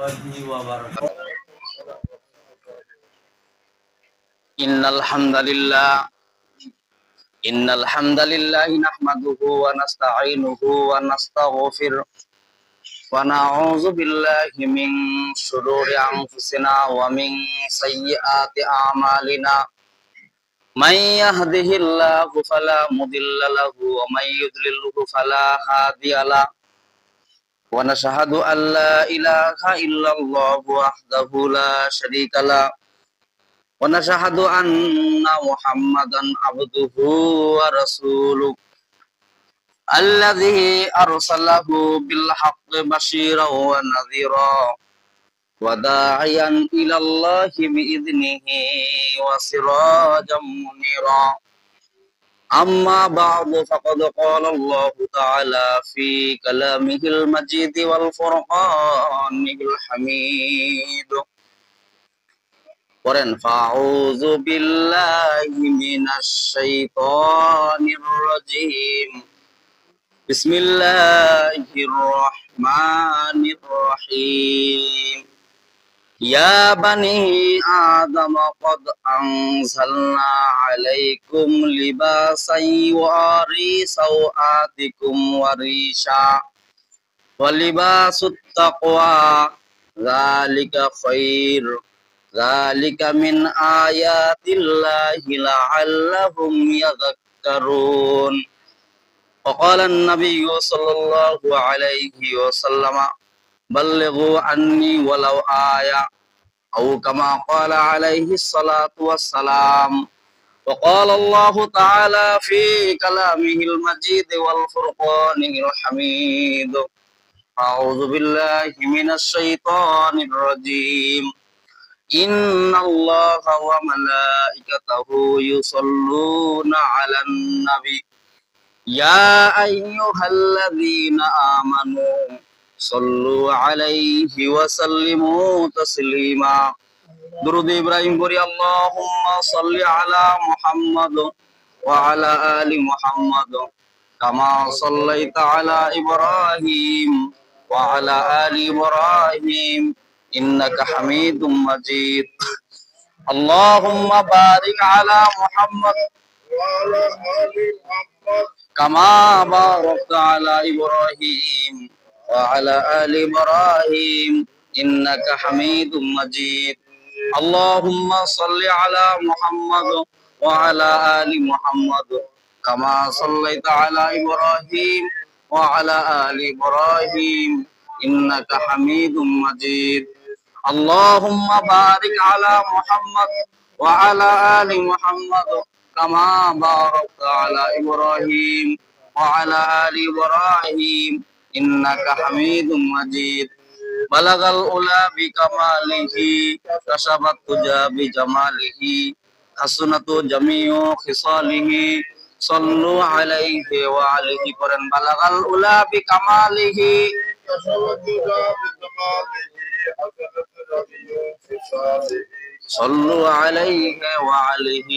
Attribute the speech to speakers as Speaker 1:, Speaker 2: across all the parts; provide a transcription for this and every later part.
Speaker 1: ورحمته وبركاته.
Speaker 2: إن الحمد لله نحمده ونستعينه ونستغفره ونعوذ بالله من شرور أنفسنا ومن سيئات أعمالنا من يهده الله فلا مضل له ومن يضلله فلا هادي له ونشهد أن لا إله إلا الله وحده لا شريك له ونشهد أن محمدا عبده ورسوله الذي أرسله بالحق بشيرا ونذيرا وداعيا إلى الله بإذنه وسراجا منيرا أما بعد فقد قال الله تعالى في كلامه المجيد والفرقان الحميد فأعوذ بالله من الشيطان الرجيم بسم الله الرحمن الرحيم يا بني آدم قد أنزلنا عليكم لباسا يواري سوآتكم وريشا ولباس التقوى ذلك خير ذلك من آيات الله لعلهم يذكرون وقال النبي صلى الله عليه وسلم بلغوا عني ولو آية أو كما قال عليه الصلاة والسلام وقال الله تعالى في كلامه المجيد والفرقان الحميد أعوذ بالله من الشيطان الرجيم إن الله وملائكته يصلون على النبي يا أيها الذين آمنوا صلوا عليه وسلموا تسليما درود إبراهيم بوري اللهم صل على محمد وعلى آل محمد كما صليت على إبراهيم وعلى آل إبراهيم إنك حميد مجيد اللهم بارك على محمد وعلى آل محمد كما باركت على إبراهيم وعلى آل إبراهيم إنك حميد مجيد اللهم صل على محمد وعلى آل محمد كما صليت على إبراهيم وعلى آل إبراهيم إنك حميد مجيد اللهم بارك على محمد وعلى آل محمد كما باركت على إبراهيم وعلى آل إبراهيم إنك حميد مجيد بلغ الأولى بكماله كشف الدجى بجماله حسنت جميع خصاله صلوا عليه وعليه بلغ الأولى بكماله كشف الدجى بجماله صلوا عليه وعليه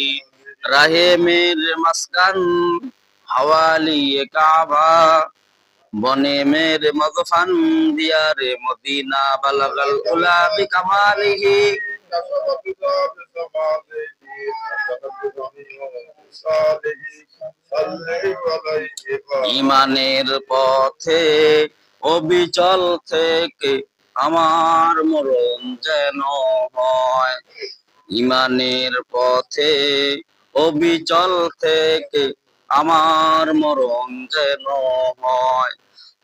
Speaker 2: رहे मेरे मस्कन हवाली काबा बने मेरे मदफन दियारे मदीना बलगल उला बिकमालिही ইমানের পথে অবিচল থেকে আমার মরণ যেন হয় ইমানের পথে অবিচল থেকে আমার মরণ যেন হয়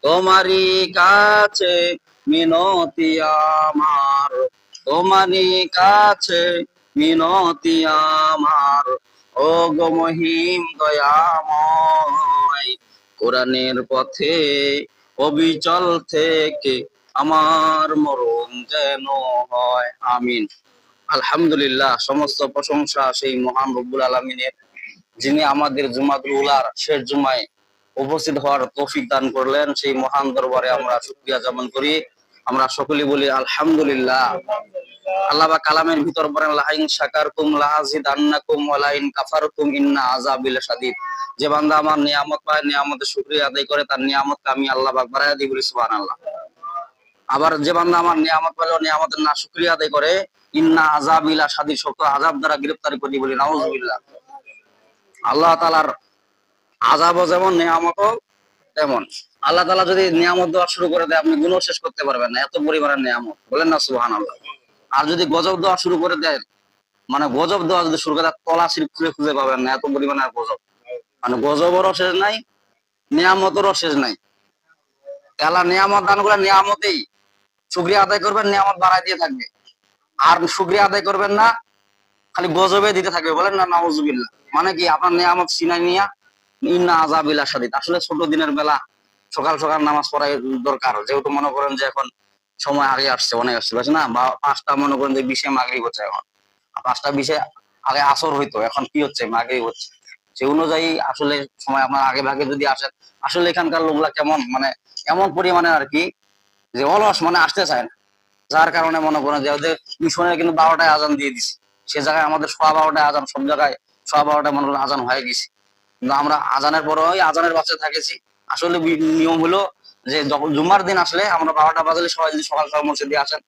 Speaker 2: তোমারই কাছে মিনতি আমার তোমারই কাছে মিনতি আমার ও গো মহিম দয়াময় কোরআনের পথে অবিচল থেকে আমার মরণ যেন হয় আমিন। আলহামদুলিল্লাহ, সমস্ত প্রশংসা সেই মহান রব্বুল আলামিনের, যিনি আমাদের জুমাতুল উলার শেষ জুমায় উপস্থিত হওয়ার তৌফিক দান করলেন। সেই মহান দরবারে আমরা শুকরিয়া জ্ঞাপন করি। আমরা সকলেই বলি আলহামদুলিল্লাহ। আল্লাহ পাক কালামের ভিতর বলেন লাইন শাকারতুম লাযিদান্নাকুম ওয়া লাইন কাফারতুম ইন্না আযাবি লাশাদীদ। যে বান্দা আমার নিয়ামত পায়, নিয়ামতের শুকরিয়া আদায় করে, তার নিয়ামতকে আমি আল্লাহ পাক বাড়ায় দিই, বলি সুবহানাল্লাহ। আবার যে বান্দা আমার নিয়ামত পেল নিয়ামতের না শুকরিয়া আদায় করে, ইন্না আযাবিলা শাদীদ, শক্ত আযাব দ্বারা গ্রেফতার করি বলি নাউযুবিল্লাহ। আল্লাহ তাআলার আযাবও যেমন নিয়ামতও তেমন। আল্লাহ তাআলা যদি নিয়ামত দেওয়া শুরু করে দেয় আপনি গুণও শেষ করতে পারবেন না, এত পরিমাণের নিয়ামত, বলেন না সুবহানাল্লাহ। আর যদি গজব দেওয়া শুরু করে দেয়, মানে গজব দেওয়া যদি শুরু করে দেয় তলাশির খুঁজে খুঁজে পাবেন না, এত পরিমাণের গজব। মানে গজবেরও শেষ নাই, নিয়ামতেরও শেষ নাই। আল্লাহ নিয়ামত দান করে নিয়ামতেই শুকরিয়া আদায় করবেন, নিয়ামত বাড়াই দিয়ে থাকবে। আর শুকরিয়া আদায় করবেন না, খালি গজবে দিতে থাকবে, বলেন না নাউজুবিল্লাহ। মানে কি আপনার নিয়ামত সিনাই নিয়া ইন্না আযাবিলা শাদীদ। আসলে ছোট দিনের বেলা সকাল সকাল নামাজ পড়াই দরকার, যেহেতু মনে করেন যে এখন সময় আগে আসছে, অনেক আসছে বুঝছেন না, বা 5টা মনে করেন যে 20-এ মাগরিব হচ্ছে, এখন 5টা 20-এ আগে আসর হইতো, এখন কি হচ্ছে মাগরিব হচ্ছে। সেই অনুযায়ী আসলে সময় আপনার আগে ভাগে যদি আসেন। আসলে এখানকার লোকগুলা কেমন, মানে এমন পরিমাণে আর কি যে অলস, মানে আসতে চায় না। যার কারণে মনে করেন যে ওদের মিশনে কিন্তু 12টায় আজান দিয়ে দিছে, সে জায়গায় আমাদের 12:15টায় আজান, সব জায়গায় 12:15টায় মনে করেন আজান হয়ে গেছে, কিন্তু আমরা আজানের পরে ওই আজানের বাচ্চা থাকেছি। আসলে নিয়ম হলো যে যখন জুম্মার দিন আসলে আমরা 12টা বাজলে সবাই যদি সকাল সকাল মসজিদে আসেন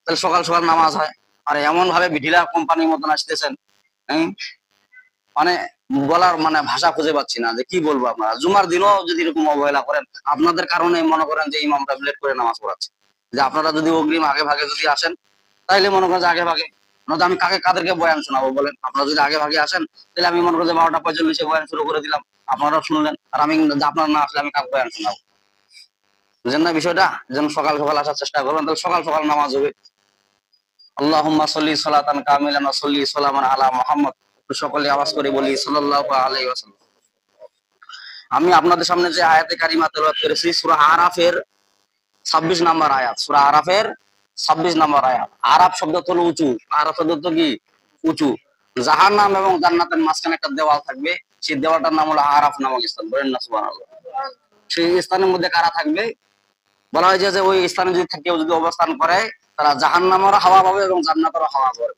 Speaker 2: তাহলে সকাল সকাল নামাজ হয়। আর এমন ভাবে ভিডিলা কোম্পানির মতন আসতেছেন, হম, মানে বলার মানে ভাষা খুঁজে পাচ্ছি না যে কি বলবো। আপনারা জুমার দিনও যদি এরকম অবহেলা করেন, আপনাদের কারণে মনে করেন যে ইমামরা লেট করে নামাজ পড়াচ্ছে। যে আপনারা যদি অগ্রিম আগে ভাগে যদি আসেন তাইলে মনে করেন যে আগে ভাগে, নয়তো আমি কাদেরকে বয়ান শোনাবো বলেন। আপনারা যদি আগে ভাগে আসেন তাহলে আমি মনে করেন যে 12টা 45-এ বয়ান শুরু করে দিলাম, আপনারাও শুনলেন, আর আমি আপনারা না আসলে আমি কাকে বয়ান শোনাবো? বুঝেন না বিষয়টা? যেন সকাল সকাল আসার চেষ্টা করবেন, তাহলে সকাল সকাল নামাজ হবে। আল্লাহুম্মা সাল্লি সালাতান কামিলান ওয়া সাল্লি সালামান আলা মুহাম্মদ। সকলে আওয়াজ করে বলি সাল্লাল্লাহু আলাইহি ওয়াসাল্লাম। আমি আপনাদের সামনে যে আয়াতে কারিমা তেলাওয়াত করেছি সূরা আরাফের 26 নম্বর আয়াত, সূরা আরাফের 26 নম্বর আয়াত। আরাফ শব্দ হলো উঁচু, আরাফ শব্দ তো কি উঁচু। জাহান্নাম এবং জান্নাতের মাঝখানে একটা দেওয়াল থাকবে, সেই দেওয়ালটার নাম হলো আরাফ নামক স্থান, বলেন না সুবহানাল্লাহ। সেই স্থানের মধ্যে কারা থাকবে? বলা হয় যে ওই স্থানে যদি কেউ যদি অবস্থান করে তারা জাহান্নামেরও হাওয়া পাবে এবং জান্নাতেরও হাওয়া পাবে।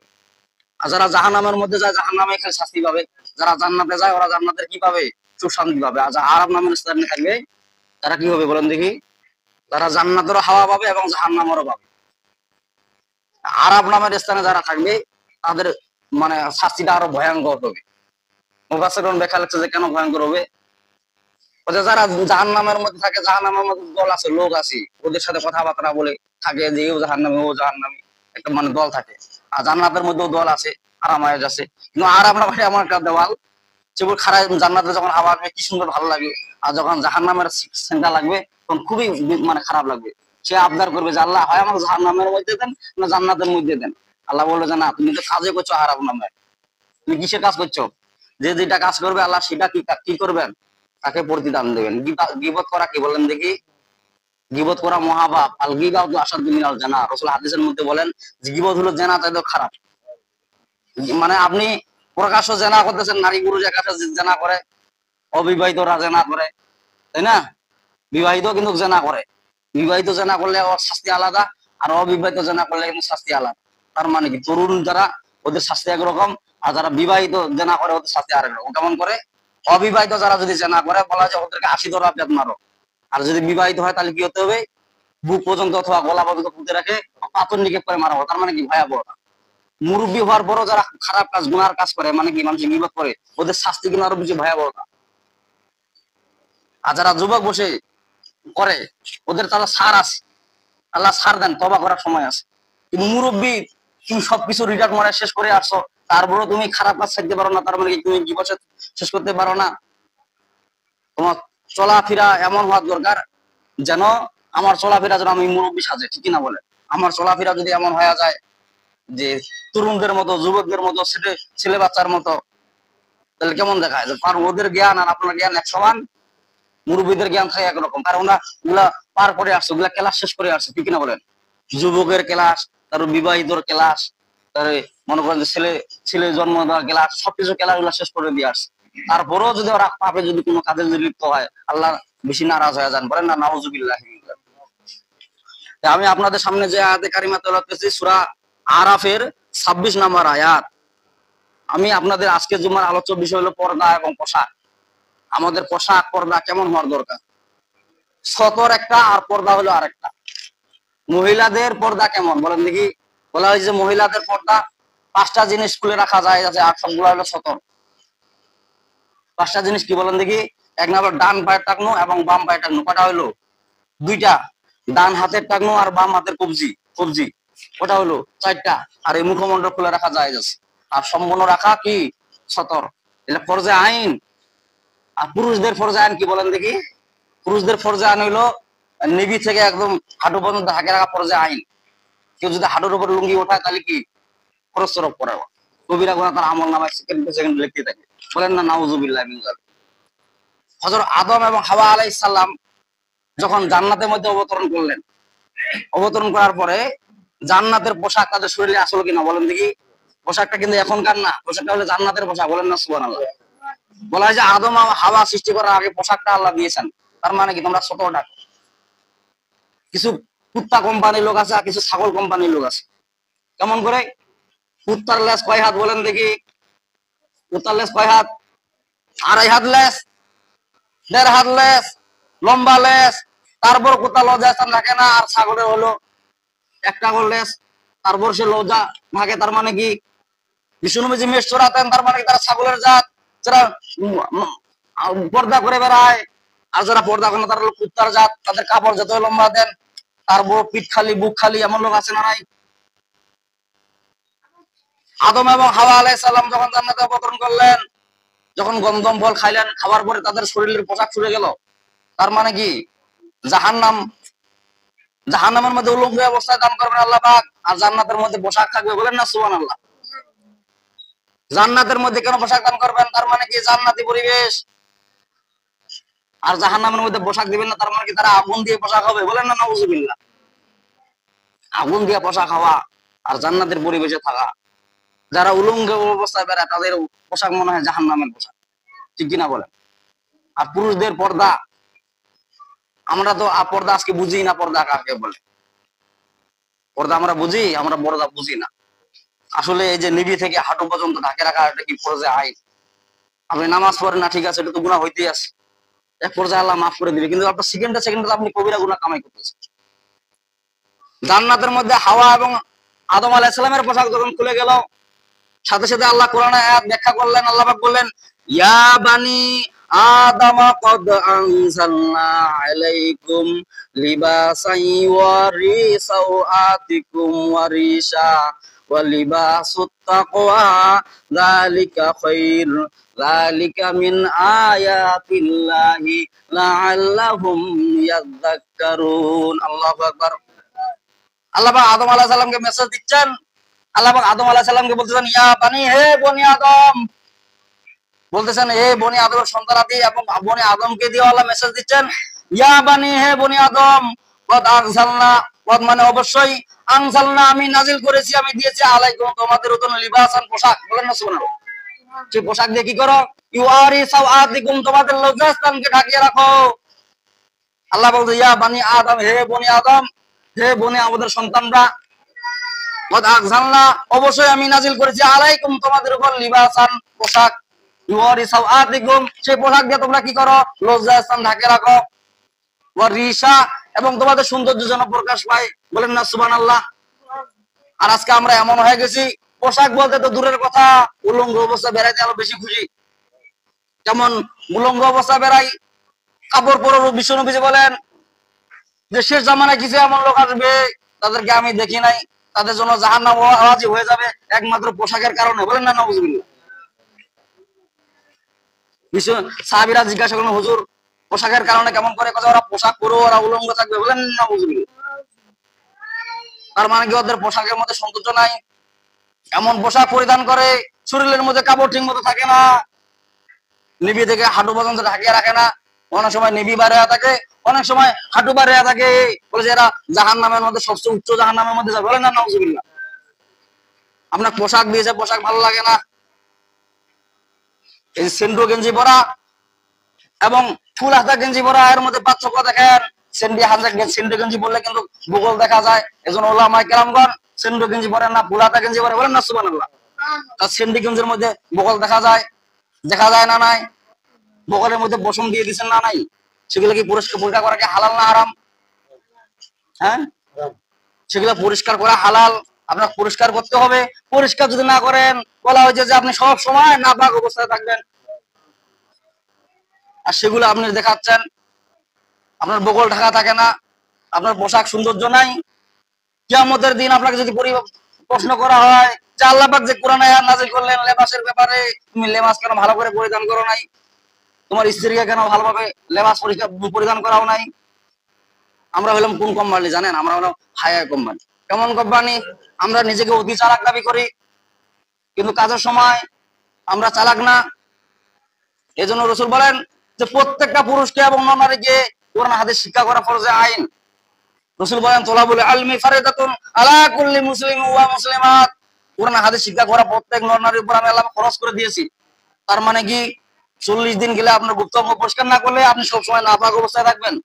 Speaker 2: আর যারা জাহান্নামের মধ্যে যায় জাহান্নামে খালি শাস্তি পাবে, যারা জান্নাতে যায় ওরা জান্নাতের কি পাবে? সুখ শান্তি পাবে। আর যারা আরাফ নামের স্থানে থাকবে তারা কি হবে বলেন দেখি? তারা জান্নাতেরও হাওয়া পাবে এবং জাহান্নামেরও পাবে। আরাফ নামের স্থানে যারা থাকবে তাদের মানে শাস্তিটা আরো ভয়ঙ্কর হবে। মুফাসসিরগণ ব্যাখ্যা লিখছে যে কেন ভয়ঙ্কর হবে। যারা জাহান্নামের মধ্যে থাকে, জাহান্নামের মধ্যে দল আছে, লোক আছে, ওদের সাথে কথাবার্তা বলে থাকে যে ও জাহান্নামী ও জাহান্নামী, একটা মানে দল থাকে। আর জান্নাতের মধ্যেও দল আছে, আরামায়েজ আছে। কিন্তু আরাম নামে এমন একটা দেওয়াল, যেগুলো খারাপ। জান্নাতে যখন হাওয়া আসবে কি সুন্দর ভালো লাগে, আর যখন জাহান্নামের সেন্টা লাগবে তখন খুবই মানে খারাপ লাগবে। সে আবদার করবে যে আল্লাহ হয় আমাকে জাহান্নামের মধ্যে দেন না জান্নাতের মধ্যে দেন। আল্লাহ বলবে যে না, তুমি তো কাজে করছো আরাম নামে, তুমি কিসের কাজ করছো? যে যেটা কাজ করবে আল্লাহ সেটা কি করবেন? তাকে প্রতিদান দেবেন। গীবত করা কি বলেন দেখি? গীবত করা মহাপাপ। আল গীবাতু আশাদ্দু মিনাল জিনা। রাসূল হাদিসের মধ্যে বলেন যে গীবত হলো জেনা চাইতেও খারাপ। মানে আপনি প্রকাশ্য জেনা করতেছেন, নারী পুরুষ একাশে জেনা করে, অবিবাহিতরা জেনা করে, তাই না? বিবাহিত কিন্তু জেনা করে। বিবাহিত জেনা করলে ওর শাস্তি আলাদা, আর অবিবাহিত জেনা করলে কিন্তু শাস্তি আলাদা। তার মানে কি তরুণ যারা ওদের শাস্তি একরকম, আর যারা বিবাহিত জেনা করে ওদের শাস্তি আরেক রকম। কেমন করে? অবিবাহিত যারা যদি জেনা করে বলা যায় ওদেরকে 80 ধরা পেট মারো। আর যদি বিবাহিত হয় তাহলে কি হতে হবে? বুক পর্যন্ত অথবা গলা পর্যন্ত পুঁতে রাখে পাথর নিক্ষেপ করে মারা হবে। তার মানে কি ভয়াবহ। মুরব্বী হওয়ার পরও যারা খারাপ কাজ গুনার কাজ করে, মানে কি মানুষ গীবত করে, ওদের শাস্তি কিন্তু আরো বেশি ভয়াবহ। আর যারা যুবক বসে করে ওদের তারা ছাড় আছে, আল্লাহ ছাড় দেন, তবা করার সময় আছে। কিন্তু মুরব্বী তুমি সবকিছু রিটার্ন মারা শেষ করে আসছো, তারপরেও তুমি খারাপ কাজ ছাড়তে পারো না, তার মানে কি তুমি জীবন শেষ করতে পারো না? তোমার চলাফেরা এমন হওয়ার দরকার যেন আমার চলাফেরা যেন আমি মুরব্বী সাজে, ঠিক না বলে? আমার চলাফেরা যদি এমন হয়ে যায় যে তরুণদের মতো, যুবকদের মতো, ছেলে বাচ্চার মতো, তাহলে কেমন দেখায়? কারণ ওদের জ্ঞান আর আপনার জ্ঞান এক সমান, মুরব্বীদের জ্ঞান থাকে একরকম, কারণ ওরা ওগুলা পার করে আসছে, ওগুলা ক্লাস শেষ করে আসছে, ঠিক না বলেন? যুবকের ক্লাস, তারপর বিবাহিতর ক্লাস, তারপরে মনে করেন যে ছেলে জন্ম দেওয়ার ক্লাস, সবকিছু ক্লাস গুলা শেষ করে দিয়ে আসছে। তারপরেও যদি ওরা পাপে যদি কোনো কাজে যদি লিপ্ত হয় আল্লাহ বেশি নারাজ হয়ে যান, বলেন না নাউজুবিল্লাহ। আমি আপনাদের সামনে যে আয়াতে কারিমা তেলাওয়াত করেছি সূরা আরাফের 26 নম্বর আয়াত। আমি আপনাদের আজকে জুমার আলোচ্য বিষয় হলো পর্দা এবং পোশাক। আমাদের পোশাক পর্দা কেমন হওয়ার দরকার? সতর একটা আর পর্দা হলো আরেকটা। মহিলাদের পর্দা কেমন বলেন দেখি। বলা হয়েছে মহিলাদের পর্দা 5টা জিনিস খুলে রাখা যায়, যাতে আর সবগুলো হলো সতর। 5টা জিনিস কি বলেন দেখি। এক নম্বর ডান পায়ের টাকনু এবং বাম পায়ের টাকনু। কটা হইলো? 2টা। ডান হাতের টাকনু আর বাম হাতের কবজি কবজি ওটা হলো 4টা। আর এই মুখমণ্ডল খুলে রাখা যায় যাচ্ছে। আর সম্পূর্ণ রাখা কি সতর। এটা ফরজে আইন। আর পুরুষদের ফরজে আইন কি বলেন দেখি। পুরুষদের ফরজে আইন হইলো নিবি থেকে একদম হাঁটু পর্যন্ত ঢাকে রাখা ফরজে আইন। কেউ যদি হাঁটুর উপর লুঙ্গি ওঠায় তাহলে কি খরচ করে, কবিরা গুনাহ তার আমল নামায় সেকেন্ড সেকেন্ড লিখতে থাকে। বলেন না নাউজুবিল্লাহ মিন যালিক। হযরত আদম এবং হাওয়া আলাইহিস সালাম যখন জান্নাতের মধ্যে অবতরণ করলেন, অবতরণ করার পরে জান্নাতের পোশাক তাদের শরীরে আসলো কিনা বলেন দেখি। পোশাকটা কিন্তু এখনকার না, পোশাকটা হলো জান্নাতের পোশাক। বলেন না সুবহানাল্লাহ। বলা হয় যে আদম হাওয়া সৃষ্টি করার আগে পোশাকটা আল্লাহ দিয়েছেন। তার মানে কি তোমরা ছোট ডাক। কিছু কুত্তা কোম্পানির লোক আছে আর কিছু ছাগল কোম্পানির লোক আছে। কেমন করে? কুত্তার লেজ কয় হাত বলেন দেখি। কুত্তার লেজ কয় হাত? 2.5 হাত লেজ, 1.5 হাত লেজ, লম্বা লেজ। তারপর কুত্তা লজ্জা স্থান রাখে না। আর ছাগলের হলো একটা করে লেজ, তারপর সে লজ্জা থাকে। তার মানে কি বিষ্ণুনবী মেষ চড়াতেন, তার মানে কি তারা ছাগলের জাত, যারা পর্দা করে বেড়ায়। আর যারা পর্দা করে না তারা হলো কুত্তার জাত। তাদের কাপড় যত লম্বা দেন, তারপর পিঠ খালি বুক খালি, এমন লোক আছে না নাই? আদম এবং হাওয়া আলাইহিস সালাম যখন জান্নাতে অবতরণ করলেন, যখন গন্ধম ফল খাইলেন, খাবার পরে তাদের শরীরের পোশাক ছুড়ে গেল। তার মানে কি জাহান্নাম, জাহান্নামের মধ্যে উলঙ্গ অবস্থায় দান করবেন আল্লাহ পাক, আর জান্নাতের মধ্যে পোশাক থাকবে। বলেন না সুবহানাল্লাহ। জান্নাতের মধ্যে কেন পোশাক দান করবেন? তার মানে কি জান্নাতি পরিবেশ। আর জাহান্নামের মধ্যে পোশাক দিবেন না, তার মানে কি তারা আগুন দিয়ে পোশাক হবে। বলেন না নাউজুবিল্লাহ। আগুন দিয়ে পোশাক হওয়া আর জান্নাতের পরিবেশে থাকা। যারা উলঙ্গ অবস্থায় বেড়ায় তাদের পোশাক মনে হয় জাহান্নামের পোশাক। ঠিক কিনা বলেন? আর পুরুষদের পর্দা, আমরা তো পর্দা আজকে বুঝি না। পর্দা কাকে বলে? পর্দা আমরা বুঝি, আমরা পর্দা বুঝি না। আসলে এই যে নিবি থেকে হাঁটু পর্যন্ত ঢাকে রাখা, এটা কি ফরজে আইন। আপনি নামাজ পড়েন না, ঠিক আছে, এটা তো গুনাহ হইতেই আছে। এক পর্যায়ে আল্লাহ মাফ করে দিবে, কিন্তু আপনার সেকেন্ডে সেকেন্ডে আপনি কবিরা গুনাহ কামাই করতেছেন। জান্নাতের মধ্যে হাওয়া এবং আদম আলাইহিস সালামের পোশাক যখন খুলে গেল, সাথে সাথে আল্লাহ কোরআনে আয়াত ব্যাখ্যা করলেন। আল্লাহ পাক বললেন, ইয়া বানি আদম কদ আনজালনা আলাইকুম লিবাসান ইউয়ারি সাওআতিকুম ওয়ারিশা ওয়া লিবাসুত তাকওয়া যালিকা খাইর যালিকা মিন আয়াতিল্লাহি লাআল্লাহুম ইয়াযাক্কারুন। আল্লাহু আকবার। আল্লাহ পাক আদম আলাইহিস সালামকে মেসেজ দিচ্ছেন। আল্লাহ পাক আদম আলাইহিস সালামকে বলতেছেন, ইয়া বানি, হে বনি আদম। বলতেছেন হে বনি আদমের সন্তানাদি, এবং বনি আদমকে দিয়ে আল্লাহ মেসেজ দিচ্ছেন, ইয়া বানি, হে বনি আদম, কদ আনজালনা, কদ মানে অবশ্যই, আনজালনা আমি নাজিল করেছি, আমি দিয়েছি, আলাইকুম তোমাদের উপর লিবাসান পোশাক। বলেন না সুবহানাল্লাহ। সেই পোশাক দিয়ে কি করো? ইউআরি সাওআতিকুম তোমাদের লজ্জাস্থানকে ঢাকিয়ে রাখো। আল্লাহ বলছে, ইয়া বানি আদম, হে বনি আদম, হে বনি আমাদের সন্তানরা, কদ আনজালনা অবশ্যই আমি নাজিল করেছি, আলাইকুম তোমাদের উপর লিবাসান পোশাক, ইউআরি সাওআতিকুম সেই পোশাক দিয়ে তোমরা কি করো? লজ্জাস্থান ঢাকে রাখো। ওয়া রিশা এবং তোমাদের সৌন্দর্য যেন প্রকাশ পায়। বলেন না সুবহানাল্লাহ। আর আজকে আমরা এমন হয়ে গেছি, পোশাক বলতে তো দূরের কথা, উলঙ্গ অবস্থা বেড়াইতে আরো বেশি খুশি। যেমন উলঙ্গ অবস্থা বেড়াই, কাপড় পরে বিশ্বনবী বলেন যে শেষ জামানায় কিছু এমন লোক আসবে তাদেরকে আমি দেখি নাই, তাদের জন্য জাহান্নাম ওয়াজিব হয়ে যাবে একমাত্র পোশাকের কারণে। বলেন না নাউজুবিল্লাহ। সাহাবীরা জিজ্ঞাসা করলেন, হুজুর পোশাকের কারণে কেমন করে? কথা, ওরা পোশাক পরে ওরা উলঙ্গ থাকবে। বলেন না নাউজুবিল্লাহ। তার মানে কি ওদের পোশাকের মধ্যে সৌন্দর্য নাই? এমন পোশাক পরিধান করে শরীরের মধ্যে কাপড় ঠিক মতো থাকে না, নিবি থেকে হাঁটু পর্যন্ত ঢাকিয়ে রাখে না। অনেক সময় নিবি বাইরে থাকে, অনেক সময় হাঁটু বাইরে থাকে। বলেছে এরা জাহান্নামের মধ্যে সবচেয়ে উচ্চ জাহান্নামের মধ্যে যাবে। বলেন না নাউজুবিল্লাহ। আপনার পোশাক দিয়েছে, পোশাক ভালো লাগে না, এই সেন্ডো গেঞ্জি পরা এবং ফুল হাতা গেঞ্জি পরা, এর মধ্যে পার্থক্য দেখেন। সেন্ডো গেঞ্জি পরলে কিন্তু ভূগোল দেখা যায়। এজন্য ওলামায়ে কেরামগণ সেন্ডো গেঞ্জি পরেন না, ফুল হাতা গেঞ্জি পরে। বলেন না সুবহানাল্লাহ। তার সেন্ডো গেঞ্জির মধ্যে ভূগোল দেখা যায়, দেখা যায় না নাই? ভূগোলের মধ্যে বসম দিয়ে দিচ্ছেন না নাই? সেগুলো কি পরিষ্কার করা কি হালাল না হারাম? হ্যাঁ, সেগুলো পরিষ্কার করা হালাল, আপনার পরিষ্কার করতে হবে। পরিষ্কার যদি না করেন, বলা হয়েছে যে আপনি সব সময় নাপাক অবস্থায় থাকবেন, আর সেগুলো আপনি দেখাচ্ছেন। আপনার বগল ঢাকা থাকে না, আপনার পোশাক সৌন্দর্য নাই। কিয়ামতের দিন আপনাকে যদি প্রশ্ন করা হয় যে আল্লাহ পাক যে কোরআন আয়াত নাযিল করলেন লেবাসের ব্যাপারে, তুমি লেবাস কেন ভালো করে পরিধান করো নাই, তোমার স্ত্রীকে কেন ভালোভাবে লেবাস পরিধান করাও নাই। আমরা হলাম কোন কোম্পানি জানেন? আমরা হলাম হায়ার কোম্পানি। কেমন কোম্পানি? আমরা নিজেকে অতি চালাক দাবি করি, কিন্তু কাজের সময় আমরা চালাক না। এই জন্য রসুল বলেন যে প্রত্যেকটা পুরুষকে এবং নারীকে কোরআন হাদিস শিক্ষা করা ফরজে আইন। রসুল বলেন তোলাবুল আলমি ফারিদাতুন আলা কুল্লি মুসলিম ওয়া মুসলিমাত, কোরআন হাদিস শিক্ষা করা প্রত্যেক নারীর উপর আমি আল্লাহ খরচ করে দিয়েছি। তার মানে কি 40 দিন গেলে আপনার গুপ্ত অঙ্গ পরিষ্কার না করলে আপনি সবসময় নাপাক অবস্থায় থাকবেন।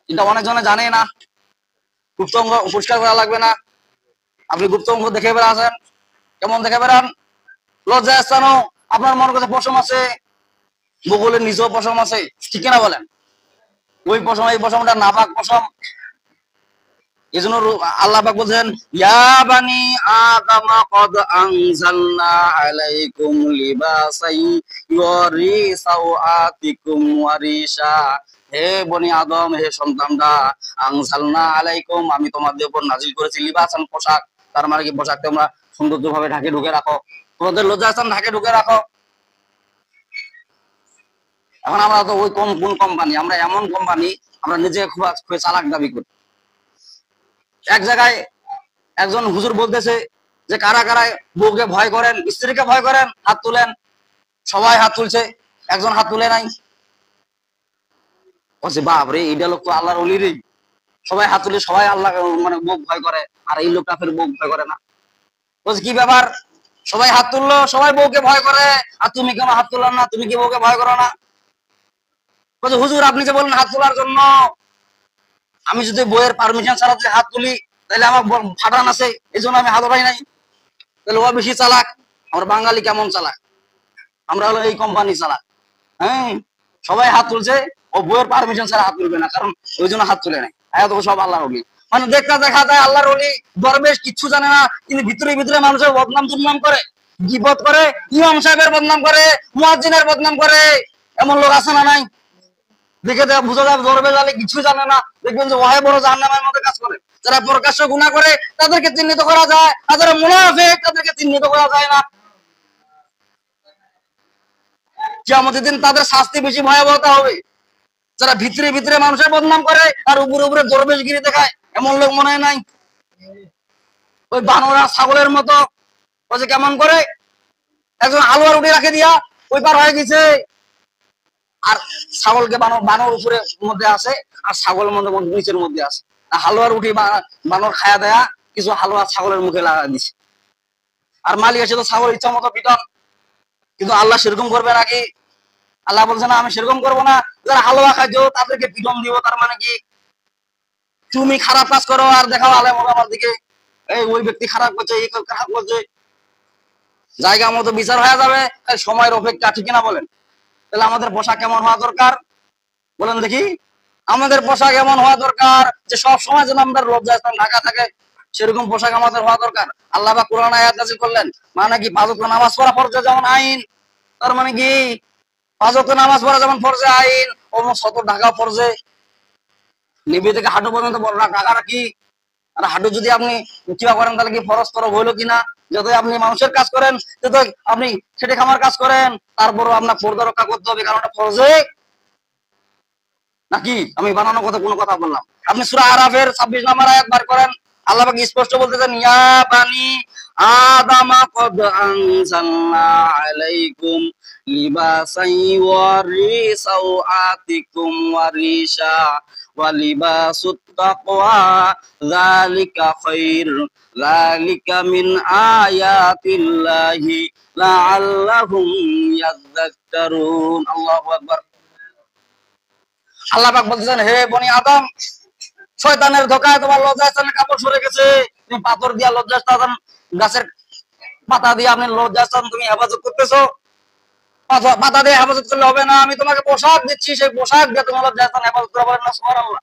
Speaker 2: এটা অনেকজনে জানে না। গুপ্ত অঙ্গ পরিষ্কার করা লাগবে না। আপনি গুপ্ত অঙ্গ দেখে বেড়াচ্ছেন, কেমন দেখে বেড়ান? লজ্জা স্থানও আপনার মনের কাছে পশম আছে, বগলের নিচেও পশম আছে, ঠিক না বলেন? ওই পশম এই পশমটা নাপাক পশম। এই জন্য আল্লাহ পাক বলছেন ইয়া বানি আদম কদ আনজালনা আলাইকুম লিবাসাই ইউরি সাওআতিকুম ওয়ারিশা, হে বনি আদম, হে সন্তানরা, আনজালনা আলাইকুম, আমি তোমাদের উপর নাজিল করেছি লিবাসান, পোশাক। তার মানে কি পোশাক তোমরা সৌন্দর্যভাবে ঢাকে ঢুকে রাখো, তোমাদের লজ্জাস্থান ঢাকে ঢুকে রাখো। এখন আমরা তো ওই কোন কোম্পানি? আমরা এমন কোম্পানি, আমরা নিজে খুব চালাক দাবি করি। এক জায়গায় একজন হুজুর বলতেছে যে কারা কারা বউকে ভয় করেন, স্ত্রীকে ভয় করেন, হাত তুলেন। সবাই হাত তুলছে, একজন হাত তুলে নাই। বলছে বাপ রে, এইটা লোক তো আল্লাহর ওলি রে। সবাই হাত তুলে, সবাই আল্লাহ মানে বউ ভয় করে, আর এই লোকটা ফের বউ ভয় করে না। বলছে কি ব্যাপার? সবাই হাত তুললো, সবাই বউকে ভয় করে, আর তুমি কেন হাত তুলল না? তুমি কি বউকে ভয় করো না? বলছে হুজুর আপনি যে বললেন হাত তোলার জন্য, আমি যদি বইয়ের পারমিশন ছাড়া যদি হাত তুলি তাহলে আমার ফাটান আছে, এই জন্য আমি হাত উঠাই নাই। তাহলে ও বেশি চালাক। আমরা বাঙালি কেমন চালাক? আমরা হলো এই কোম্পানি চালাক। হ্যাঁ, সবাই হাত তুলছে, ও বইয়ের পারমিশন ছাড়া হাত তুলবে না, কারণ ওই জন্য হাত তুলে নাই। সব আল্লাহর ওলি। মানে দেখতে দেখা যায় আল্লাহর ওলি দরবেশ কিচ্ছু জানে না, কিন্তু ভিতরে ভিতরে মানুষের বদনাম দুর্নাম করে, গীবত করে, ইমাম সাহেবের বদনাম করে, মুয়াজ্জিনের বদনাম করে। এমন লোক আছে না নাই? দেখে বুঝা যায় দরবেশ আলী কিছু জানে না। দেখবেন যে ওয়াহে বড় জাহান্নামের মধ্যে কাজ করে। যারা প্রকাশ্য গুনাহ করে তাদেরকে চিহ্নিত করা যায়, আর যারা মুনাফিক তাদেরকে চিহ্নিত করা যায় না। কিয়ামতের দিন তাদের শাস্তি বেশি ভয়াবহতা হবে। যারা ভিতরে ভিতরে মানুষের বদনাম করে আর উপরে উপরে দরবেশগিরি দেখায়, এমন লোক মনে হয় নাই? ওই বানরা ছাগলের মতো বলছে কেমন করে একজন হালুয়া রুটি রাখে দিয়া ওই পার হয়ে গেছে, আর ছাগলকে বানর উপরে মধ্যে আছে, আর ছাগল নিচের মধ্যে আছে। হালুয়া রুটি বানর খায়া দেয়া, কিছু হালুয়া ছাগলের মুখে লাগা দিছে। আর মালিক এসে তো ছাগল ইচ্ছা মতো পিটন। কিন্তু আল্লাহ সেরকম করবে নাকি? আল্লাহ বলছে না আমি সেরকম করবো না। যারা হালুয়া খাইছো তাদেরকে পিটন দিব। তার মানে কি? তুমি খারাপ কাজ করো আর দেখাও আলেম ওলামার দিকে, এই ওই ব্যক্তি খারাপ করছে, এই খারাপ করছে, জায়গা মতো বিচার হয়ে যাবে। সময়ের অপেক্ষা, ঠিক না বলেন? তাহলে আমাদের পোশাক কেমন হওয়া দরকার বলেন দেখি? আমাদের পোশাক এমন হওয়া দরকার যে সব সময় যেন আমাদের লজ্জাস্থান ঢাকা থাকে, সেরকম পোশাক আমাদের হওয়া দরকার। আল্লাহ পাক কোরআন আয়াত নাযিল করলেন, মানে কি 5 ওয়াক্ত নামাজ পড়া ফরজ যেমন আইন, তার মানে কি 5 ওয়াক্ত নামাজ পড়া যেমন ফরজে আইন, ওমন শত ঢাকা ফরজে। নিবি থেকে হাঁটু পর্যন্ত ঢাকা রাখি। আর হাঁটু যদি আপনি উঁচা করেন তাহলে কি ফরজ করো হইলো কিনা? যতই আপনি মানুষের কাজ করেন, যতই আপনি খেটে খামার কাজ করেন, তারপরও আপনার পর্দা রক্ষা করতে হবে, কারণ ওটা ফরজে নাকি? আমি বানানো কথা কোনো কথা বললাম? আপনি সূরা আরাফের 26 নম্বর আয়াত বার করেন, আল্লাহ পাক স্পষ্ট বলতেছেন ইয়া বানি আদম কদ আনজালনা আলাইকুম লিবাসাই ওয়ারি সাওআতিকুম ওয়ারিশা ওয়া লিবাসুত তাকওয়া যালিকা খাইর যালিকা মিন আয়াতিল্লাহি লাআল্লাহুম ইয়াযাক্কারুন। আল্লাহু আকবার। আল্লাহ পাক বলতেছেন হে বনি আদম, শয়তানের ধোঁকায় তোমার লজ্জাস্থানের কাপড় সরে গেছে। তুমি পাথর দিয়া লজ্জাস্থান, গাছের পাতা দিয়ে আপনি লজ্জাস্থান তুমি হেফাজত করতেছো। পাতা দিয়ে হেফাজত করলে হবে না, আমি তোমাকে পোশাক দিচ্ছি, সেই পোশাক দিয়ে তোমার লজ্জাস্থান হেফাজত করা বলেন না সুবহানাল্লাহ।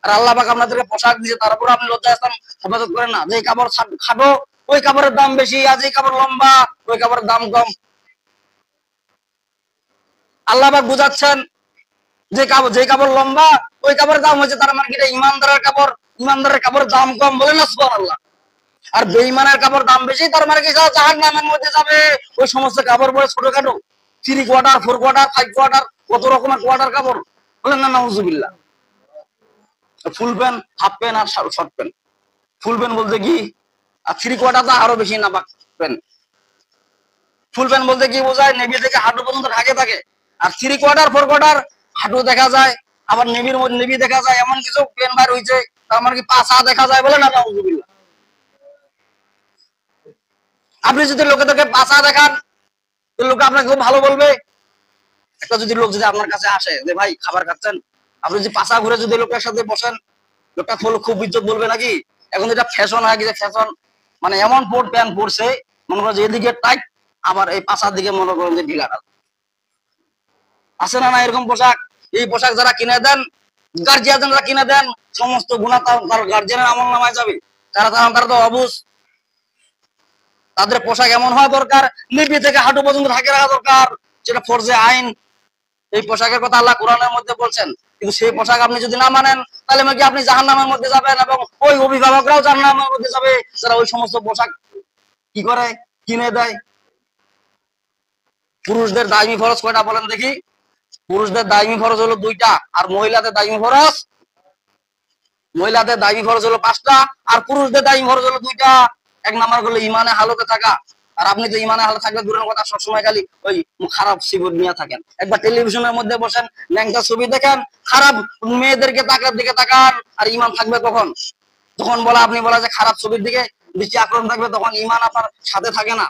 Speaker 2: আর আল্লাহ পাক আপনাদেরকে পোশাক দিয়েছে, তারপর আপনি লজ্জা স্থান হেফাজত করেন না। যে কাপড় খাটো ওই কাপড়ের দাম বেশি, আর যে কাপড় লম্বা ওই কাপড়ের দাম কম। আল্লাহ পাক বুঝাচ্ছেন যে কাপড় লম্বা ওই কাপড়ের দাম হচ্ছে, তার মানে কি ইমানদারের কাপড়, ইমানদারের কাপড়ের দাম কম, বলে না সুবহানাল্লাহ। আর বেঈমানের কাপড় দাম বেশি, তার মানে কি জাহান্নামের মধ্যে যাবে। ওই সমস্ত কাপড় পরে ছোটখাটো 3 কোয়ার্টার 4 কোয়ার্টার 5 কোয়ার্টার কত রকমের কোয়ার্টার কাপড়, বলেন না নাউজুবিল্লাহ। ফুল প্যান্ট, হাফ প্যান্ট আর শর্ট প্যান্ট। ফুল প্যান্ট বলতে কি, আর 3 কোয়ার্টার তো আরো বেশি না প্যান্ট। ফুল প্যান্ট বলতে কি বোঝায়, নেভি থেকে হাঁটু পর্যন্ত ঢাকে থাকে। আর 3 কোয়ার্টার 4 কোয়ার্টার হাঁটু দেখা যায়, আবার নেভির মধ্যে নেভি দেখা যায়, এমন কিছু প্যান্ট বার হয়েছে, তার মানে কি পাছা দেখা যায়, বলে না নাউজুবিল্লাহ। আপনি যদি লোকেদেরকে পাছা দেখান, লোক আপনাকে খুব ভালো বলবে। একটা যদি লোক যদি আপনার কাছে আসে যে ভাই খাবার খাচ্ছেন, আপনি যদি পাছা ঘুরে যদি লোকের সাথে বসেন, লোকটা খুব ইজ্জত বলবে নাকি? এখন এটা ফ্যাশন হয়ে গেছে, ফ্যাশন মানে এমন প্যান্ট পরছে, মনে করেন যে এদিকে টাইট, আবার এই পাছার দিকে মনে করেন যে ঢিলাটা। আছে না না এরকম পোশাক? এই পোশাক যারা কিনে দেন, গার্জিয়ানরা কিনে দেন, সমস্ত গুনাহ তার গার্জিয়ানের আমল নামায় যাবে। তারা তো অবুঝ। তাদের পোশাক এমন হওয়া দরকার, লিপি থেকে হাঁটু পর্যন্ত ঢাকে রাখা দরকার, যেটা ফরজে আইন। এই পোশাকের কথা আল্লাহ কোরআনের মধ্যে বলছেন। কিন্তু সেই পোশাক আপনি যদি না মানেন, তাহলে কি আপনি জাহান্নামের মধ্যে যাবেন, এবং ওই অভিভাবকরাও জাহান্নামের মধ্যে যাবে যারা ওই সমস্ত পোশাক কি করে কিনে দেয়। পুরুষদের দায়মি ফরজ কয়টা বলেন দেখি? পুরুষদের দায়মি ফরজ হলো 2টা, আর মহিলাদের দায়মি ফরজ হলো 5টা, আর পুরুষদের দায়মি ফরজ হলো 2টা। 1 নাম্বার হলো ইমানে হালতে থাকা। আর আপনি তো ইমানে হালতে থাকলে দূরের কথা, সবসময় খালি ওই খারাপ সিবর নিয়ে থাকেন। একবার টেলিভিশনের মধ্যে বসেন, ন্যাংটা ছবি দেখেন, খারাপ মেয়েদেরকে দিকে তাকান, আর ইমান থাকবে কখন? যখন আপনি বলা যে খারাপ ছবির দিকে দৃষ্টি আকর্ষণ থাকবে, তখন ইমান আপনার সাথে থাকে না।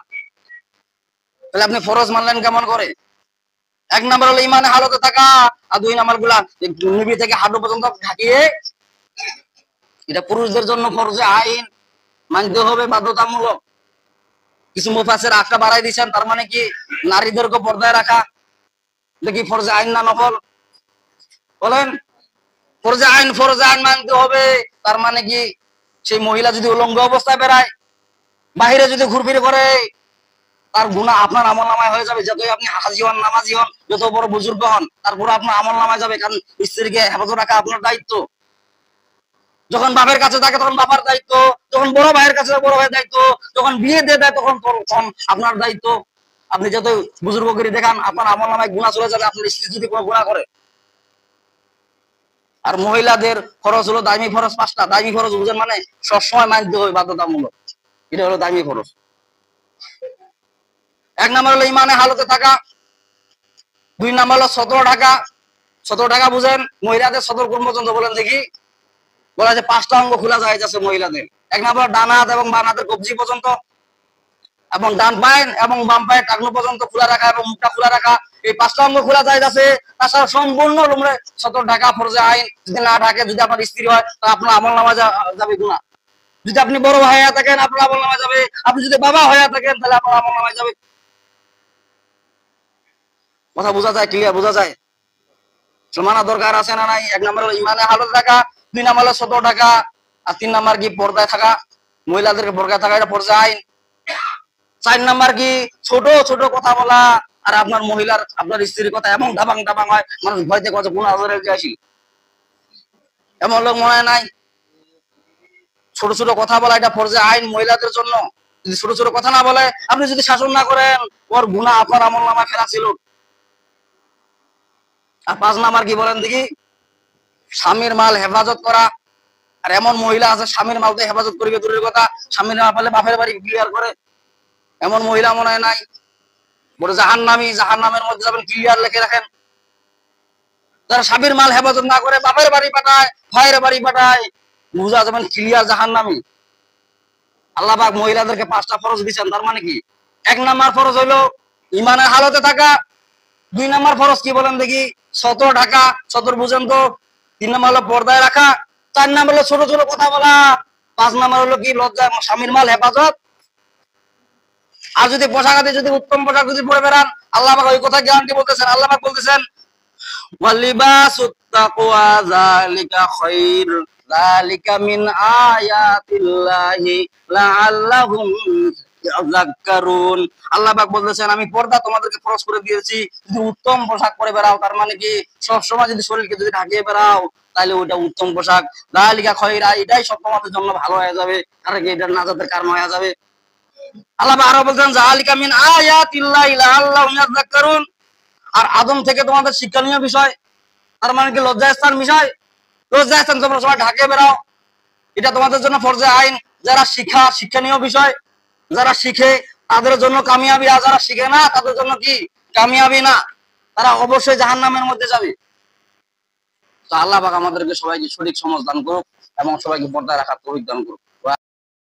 Speaker 2: তাহলে আপনি ফরজ মানলেন কেমন করে? 1 নাম্বার হলো ইমানে হালতে থাকা, আর 2 নাম্বার গুলা নিবি থেকে হাঁটু পর্যন্ত ঢাকিয়ে, এটা পুরুষদের জন্য ফরজে আইন, মানতে হবে বাধ্যতামূলক। কিছু মুফাসসির আটটা বাড়াই দিয়েছেন, তার মানে কি নারীদেরকে পর্দায় রাখা দেখি ফরজে আইন না নফল? বলেন। ফরজে আইন মানতে হবে। তার মানে কি সেই মহিলা যদি উলঙ্গ অবস্থায় বেড়ায়, বাহিরে যদি ঘুরফিরে করে, তার গুনাহ আপনার আমলনামায় হয়ে যাবে। যতই আপনি হাজি হন, নামাজি হন, যত বড় বুজুর্গ হন, তারপর আপনার আমলনামায় যাবে। কারণ স্ত্রীকে হেফাজত রাখা আপনার দায়িত্ব। যখন বাপের কাছে থাকে তখন বাবার দায়িত্ব, যখন বড় ভাইয়ের কাছে বড় ভাইয়ের দায়িত্ব, যখন বিয়ে দিয়ে দেয় তখন আপনার দায়িত্ব। আপনি যত বুজুর্গ করে দেখান, আপনার আমলনামায় গুনাহ চলে যাবে, আপনার স্ত্রী যদি কোনো গুনাহ করে। আর মহিলাদের ফরজ হলো দায়মি ফরজ 5টা। দায়মি ফরজ বুঝেন মানে সবসময় মানতে হবে, বাধ্যতামূলক। এটা হলো দায়মি ফরজ। 1 নাম্বার হলো ইমানে হালতে থাকা, 2 নাম্বার হলো সতর ঢাকা। সতর ঢাকা বুঝেন? মহিলাদের সতর কোন পর্যন্ত বলেন দেখি? বলা যে 5টা অঙ্গ খোলা যায় যাচ্ছে মহিলাদের। 1 নাম্বার ডান হাত এবং বাম হাতের কবজি পর্যন্ত, এবং ডান পায়ের এবং বাম পায়ের টাকনু পর্যন্ত খোলা রাখা, এবং মুখটা খোলা রাখা। এই 5টা অঙ্গ খোলা যায় যাচ্ছে। তাছাড়া সম্পূর্ণ রুমে সতর ঢাকা ফরজে আইন। যদি না ঢাকে, যদি আপনার স্ত্রী হয়, তাহলে আপনার আমলনামায় যাবে গুনাহ। যদি আপনি বড় ভাই হয়ে থাকেন, আপনার আমলনামায় যাবে। আপনি যদি বাবা হয়ে থাকেন, তাহলে আপনার আমলনামায় যাবে। কথা বোঝা যায়? ক্লিয়ার বোঝা যায়? মানা দরকার আছে না নাই? 1 নাম্বার হলো ইমানে হালত থাকা, 2 নাম্বার হলো সতর ঢাকা, আর 3 নাম্বার কি পর্দায় থাকা। মহিলাদেরকে পর্দায় থাকা, এটা ফরজে আইন। 4 নাম্বার কি ছোট ছোট কথা বলা, আর আপনার মহিলার আপনার স্ত্রীর কথা এমন দাবাং দাবাং হয়, মানুষ ভয়তে কথা গুনাহ ধরে আসি। এমন লোক মনে হয় নাই? ছোট ছোট কথা বলা, এটা ফরজে আইন মহিলাদের জন্য। যদি ছোট ছোট কথা না বলে, আপনি যদি শাসন না করেন, ওর গুনাহ আপনার আমলনামায় ফেলা ছিল। আর 5 নাম্বার কি বলেন দেখি? স্বামীর মাল হেফাজত করা। আর এমন মহিলা আছে স্বামীর মালতে হেফাজত করবে দূরের কথা, স্বামীর না পারলে বাপের বাড়ি ক্লিয়ার করে। এমন মহিলা মনে হয় নাই? বলে জাহান্নামী, জাহান্নামের মধ্যে যাবেন, ক্লিয়ার লিখে রাখেন। যারা স্বামীর মাল হেফাজত না করে বাপের বাড়ি পাঠায়, ভাইয়ের বাড়ি পাঠায়, বুঝা যাবেন ক্লিয়ার জাহান্নামী। আল্লাহ পাক মহিলাদেরকে 5টা ফরজ দিয়েছেন। তার মানে কি 1 নাম্বার ফরজ হলো ইমানের হালতে থাকা। 2 নাম্বার ফরজ কি বলেন দেখি? সতর ঢাকা। সতর বুঝেন তো? 3 নাম্বার হলো পর্দায় রাখা। 4 নাম্বার হলো ছোট ছোট কথা বলা। 5 নাম্বার হলো কি লজ্জা, স্বামীর মাল হেফাজত। আর যদি পোশাক আদি যদি উত্তম পোশাক যদি পরে বেড়ান, আল্লাহ পাক ওই কথা গ্যারান্টি বলতেছেন। আল্লাহ পাক বলতেছেন ওয়ালিবাসুত তাকওয়া যালিকা খায়র, যালিকা মিন আয়াতিল্লাহি লাআল্লাহুম ইয়াযাক্কারুন। আল্লাহ পাক বলতেছেন আমি পর্দা তোমাদেরকে ফরজ করে দিয়েছি, যদি উত্তম পোশাক পরে বেরাও, তার মানে কি সব সময় যদি শরীরকে যদি ঢাকিয়ে বেরাও, তাহলে ওইটা উত্তম পোশাক। যালিকা খায়র, এটাই সব তোমাদের জন্য ভালো হয়ে যাবে, আর কি এটা নাজাতের কারণ হয়ে যাবে। আল্লাহ পাক আরো বলছেন যালিকা মিন আয়াতিল্লাহি লাআল্লাহুম ইয়াযাক্কারুন। আর আদম থেকে তোমাদের শিক্ষণীয় বিষয়, তার মানে কি লজ্জাস্থান বিষয়, লজ্জাস্থান তোমরা সবাই ঢাকে বেরাও, এটা তোমাদের জন্য ফরজে আইন। যারা শিক্ষণীয় বিষয়, যারা শিখে তাদের জন্য কামিয়াবি, আর যারা শিখে না তাদের জন্য কি কামিয়াবি না, তারা অবশ্যই জাহান্নামের মধ্যে যাবে। তো আল্লাহ পাক আমাদেরকে সবাইকে সঠিক সমাজ দান করুক এবং সবাইকে পর্দায় রাখার তৌফিক দান করুক।